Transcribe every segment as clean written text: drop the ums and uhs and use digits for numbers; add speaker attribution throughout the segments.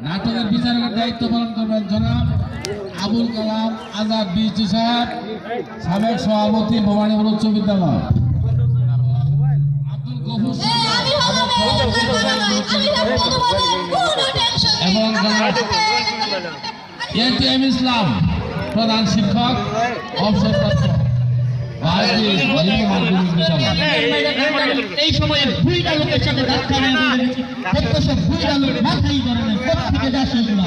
Speaker 1: নাটকের বিচারকের দায়িত্ব পালন করবেন জনাব আবুল কালাম আজাদ বিএসটি সাহেব, সাবেক সভাপতি ভবানীপুর উচ্চ বিদ্যালয়। আব্দুল গফুর এবং এটিএম ইসলাম প্রধান শিক্ষক অবসরপ্রাপ্ত।
Speaker 2: এই সময়ে ভুইটা লোকের সাথে ধাক্কা মাথায় ধরেন প্রত্যেকে যা সেগুলো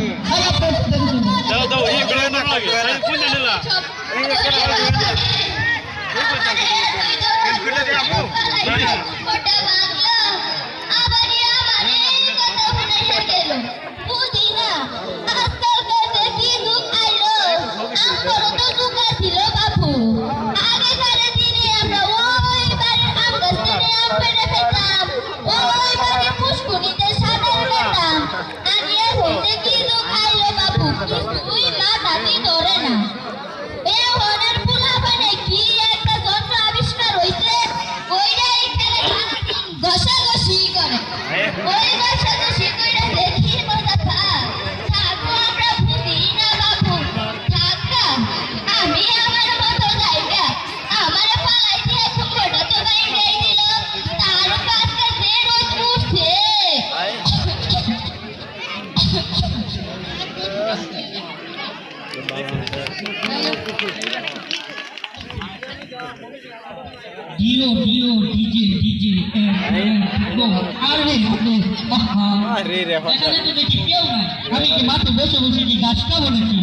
Speaker 2: আমি কি মাঠে বসে বসে কি ঘাস খাবো নাকি?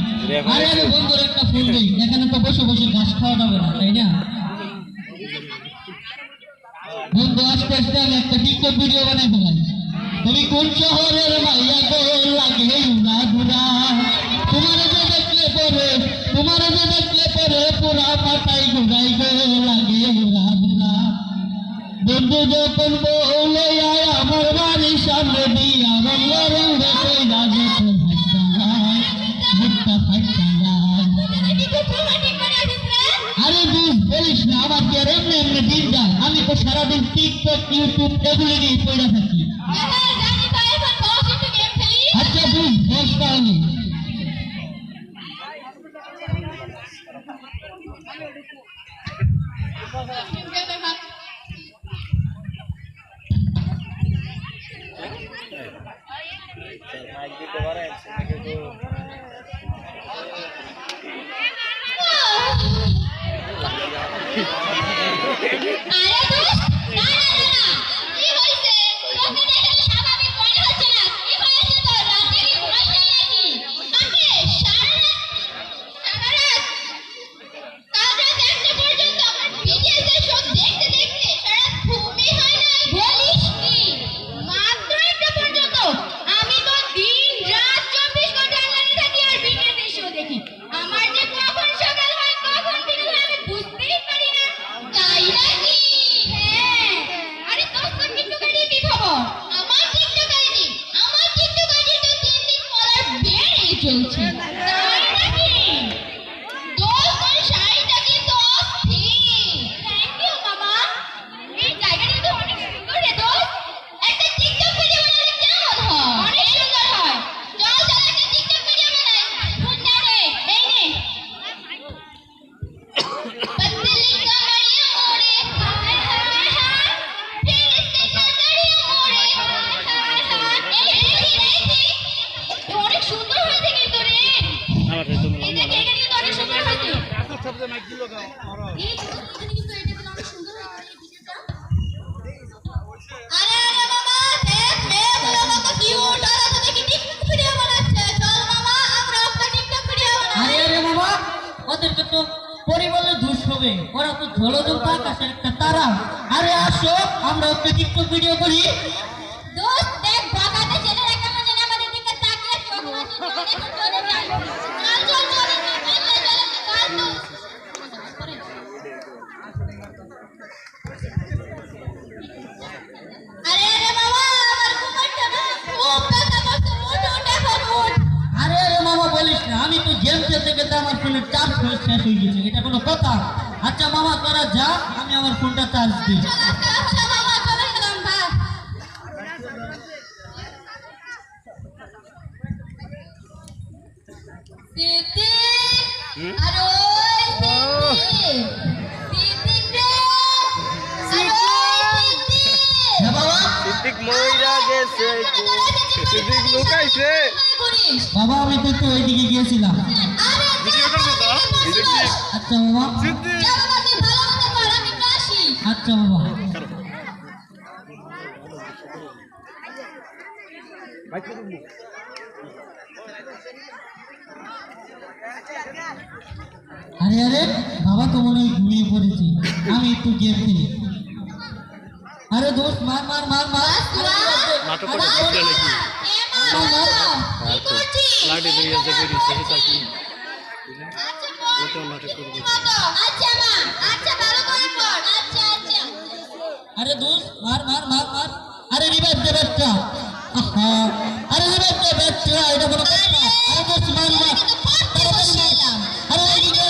Speaker 2: আরে আরে বন্ধুর একটা ফুল দেই, এখানে তো বসে বসে ঘাস খাওয়া যাবে না, তাই না বন্ধু? আস্তে আস্তে আমি একটা টিকটক ভিডিও বানাই ফেলাই। তুমি কোন শহরের মাইয়া গো লাগে উড়া ঘুরা, তোমার যে দেখলে পরে পুরা মাথায় ঘুরাই গো লাগে উড়া ঘুরা। বন্ধু যখন বলে আয় আমার বাড়ির সামনে দিয়া বললার আরে বলিস না, আমার কি আর এমনি এমনি দিন যায়? আমি তো সারাদিন টিকটক ইউটিউব এগুলো নিয়ে পড়ে থাকি। আচ্ছা বুঝ বস তাহলে। পরিবারের দোষ হবে, ওরা তো ঝলঝল আকাশের একটা তারা। আরে আসো আমরা একটা টিকটক ভিডিও করি। দোস্ত দেখ বাগাতে ছেলেরা কেমন যেন আমাদের দিকে তাকিয়ে চোখ মাটি চলে যায়। চল চল আরে আরে মামা আমার ঘুমাচ্ছে না, খুব ব্যথা করছে, মুঠো উঠে ফরুন। আরে আরে মামা বলিস না, আমি তো গেম খেলতে খেলতে আমার ফোনের চার্জ শেষ হয়ে গেছে, এটা কোনো কথা? কথা। আচ্ছা মামা তোরা যা, আমি আমার ফোনটা চার্জ দিই। হ্যাঁ বাবা।
Speaker 3: সিদ্দিক মইরা গেছে, সিদ্দিক লুকাইছে।
Speaker 2: বাবা আমি তো একটু ওইদিকে গিয়েছিলাম।
Speaker 3: ভিডিও করবো তো সিদ্দিক।
Speaker 2: আচ্ছা বাবা।
Speaker 3: সিদ্দিক
Speaker 2: আচ্ছা বাবা। আরে আরে বাবা তো মনে হয় ঘুমিয়ে পড়েছি, আমি একটু গেম খেলি। আরে দোস্ত মার মার মার মার।
Speaker 3: নাটক করে বুঝতে নাকি লাডি লইয়া যে বেরিয়েছে এটা কি এটা নাটক করবে।
Speaker 2: আরে দোস্ত মার মার মার মার। আরে রিভাইভ দে বাচ্চা। আহা আরে রিভাইভ দে বাচ্চা, এটা কোনো কথা? আরে দোস্ত মার মার। আরে এইদিকে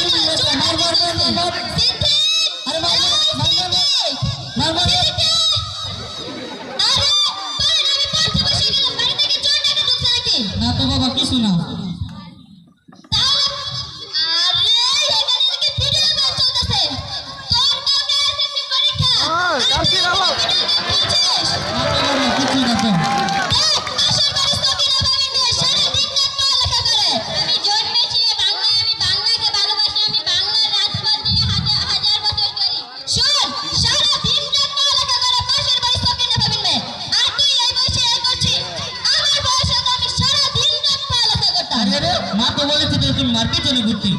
Speaker 2: মার মার মার মার মার। আরে মার মার মার মার মার মার। না তো বাবা কিছু না। কিছু না তো। মা তো বলেছে তুমি মার্কেট চলে ঘুরতে।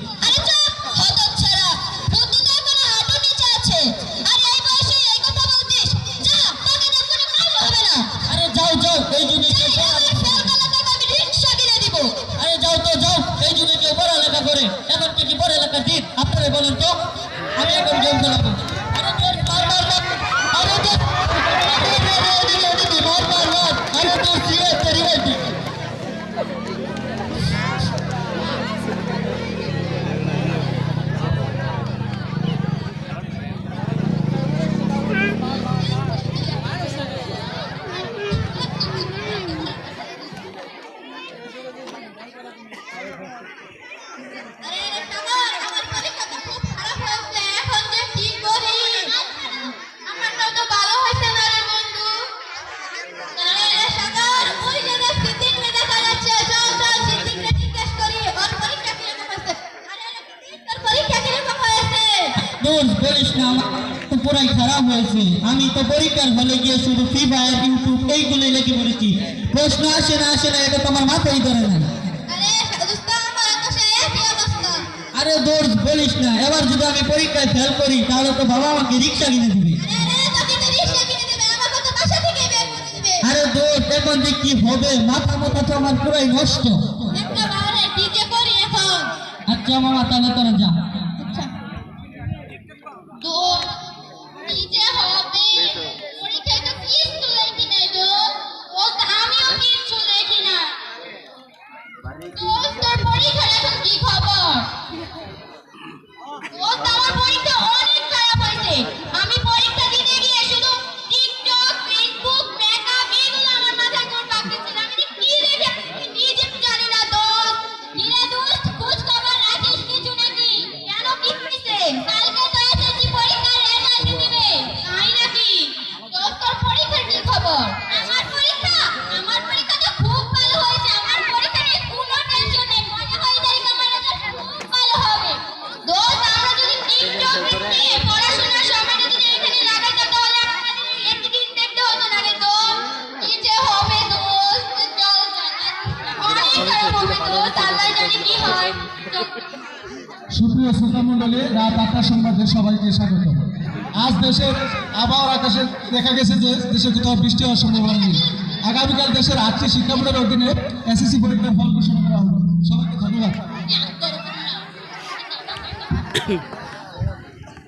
Speaker 2: আরে যাও যাও এই জন্য আরে যাও তো যাও, এই জন্য কেউ পড়ালেখা করে। এখন কি পড়ালেখা দিন আপনারা বলেন তো? আমি এখন গেম খেলাবো। আরে তোর মার মার মার। আরে তোর মার মার মার। আরে তোর সিরিয়াস রিভাইভ দি। বলিস না, আমার তো পুরাই খারাপ হয়েছে। আমি তো পরীক্ষার হলে গিয়ে শুধু ফ্রি ফায়ার ইউটিউব এইগুলোই লেগে পড়েছি। প্রশ্ন আসে না আসে না এটা তোমার মাথায় ধরে না। আরে দোস্ত বলিস না, এবার যদি আমি পরীক্ষায় ফেল করি তাহলে তো বাবা আমাকে রিক্সা কিনে দিবে। আরে দোস্ত এখন যে কি হবে, মাথা মাথা তো আমার পুরাই নষ্ট। আচ্ছা মামা তাহলে তোরা যা।
Speaker 4: আমি পরীক্ষা দিতে গিয়ে শুধু টিকটক ফেসবুক মেকআপ এগুলো আমার মাথায় ঘুর পাকতেছিল। আমি কি দেখে নিজে জানি না। দোস্ত কিরে দোস্ত খোঁজ খবর রাখিস কিছু নাকি? কেন কি হইছে? কালকে তো এসএসসি পরীক্ষার রেজাল্ট দিবে তাই নাকি? দোস্ত তোর পরীক্ষার কি খবর? আমার পরীক্ষা তো খুব ভালো হয়েছে। আমার পরীক্ষা নিয়ে কোনো টেনশন নেই। মনে হয় তাই আমার রেজাল্ট খুব ভালো হবে। দোস্ত আমরা যদি টিকটক নিয়ে পড়াশোনার সময়টা যদি এখানে লাগাইতাম তাহলে আমাদের একদিন দেখতে হতো না রে। দোস্ত কি যে হবে দোস্ত, চল অনেক খারাপ হবে দোস্ত, আল্লাহ জানে কি হয়।
Speaker 1: সুপ্রিয় শ্রোতা মণ্ডলী, রাত ৮টার সংবাদে সবাইকে স্বাগত। আজ দেশের আবহাওয়ার আকাশে দেখা গেছে যে দেশে কোথাও বৃষ্টি হওয়ার সম্ভাবনা নেই। আগামীকাল দেশের ৮টি শিক্ষা বোর্ডের অধীনে এসএসসি পরীক্ষার ফল ঘোষণা করা হবে। সবাইকে ধন্যবাদ।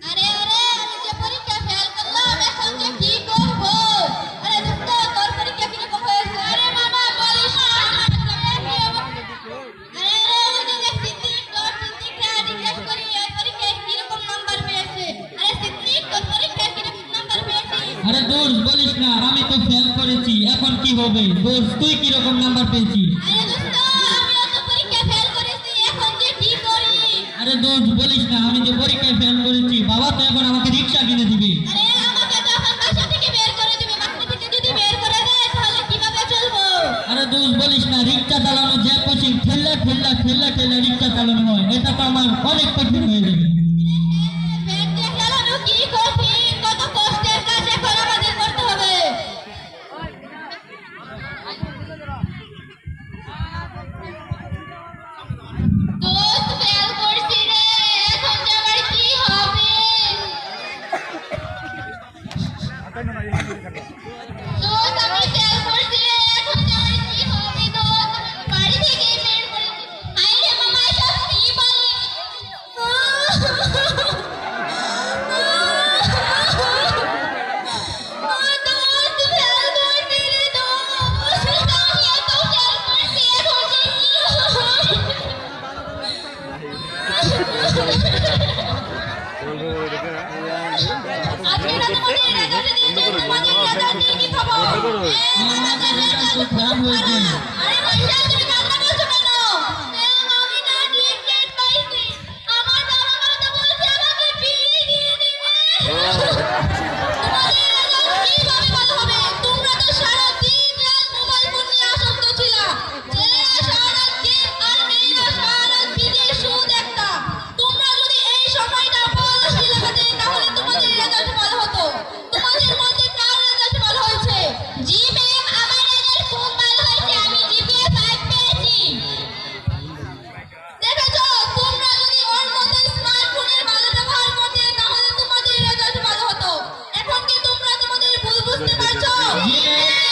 Speaker 4: আরে আরে আমি যে পরীক্ষা ফেল করলাম, এখন যে কি করব? আরে দোস্ত তোর পরীক্ষা কিরকম হয়েছে? আরে মামা বলিস না, আমার তো একই অবস্থা। আরে আরে ওই যে সিদ্দিক তোর সিদ্দিকরা জিজ্ঞেস করি এই পরীক্ষায় কিরকম
Speaker 2: আরে দোষ বলিস না, আমি তো ফেল করেছি, এখন কি হবে? দোষ তুই কি রকম নাম্বার পেয়েছিস?
Speaker 4: আরে দোস্ত আমিও তো পরীক্ষা ফেল করেছি, এখন যে কি করি?
Speaker 2: আরে দোষ বলিস না, আমি যে পরীক্ষায় ফেল করেছি, বাবা তো এখন আমাকে রিক্সা কিনে দিবে।
Speaker 4: আরে আমাকে তো এখন বাসা থেকে বের করে দিবে, বাসা থেকে যদি বের করে দেয় তাহলে কিভাবে চলবো?
Speaker 2: আরে দোষ বলিস না, রিক্সা চালানো যে কঠিন, ঠেলা ঠেলা ঠেলা ঠেলা রিক্সা চালানো হয়, এটা তো আমার অনেক কঠিন হয়ে যাবে।
Speaker 4: ব্যাগ দিয়ে চালানো কি কঠিন, কত কষ্টের কাজ এখন আমাদের করতে হবে। দোস্ত ফেল করছি রে, এখন যে আমার কি হবে? দোস্ত আমি ফেল করছি রে, এখন যে আমার কি হবে? দোস্ত বাড়ি থেকে বের করে হাই রে মামা সব কি বলে?
Speaker 2: খারাপ হয়েছে।
Speaker 4: জি ম্যাম, আমার রেজাল্ট খুব ভালো হয়েছে, আমি জিপিএ 5 পেয়েছি। দেখেছো, তোমরা যদি ওর মতো স্মার্টফোনের ভালো ব্যবহার করতে তাহলে তোমাদের রেজাল্ট ভালো হতো। এখন কি তোমরা তোমাদের ভুল বুঝতে পারছো?
Speaker 2: জি ম্যাম।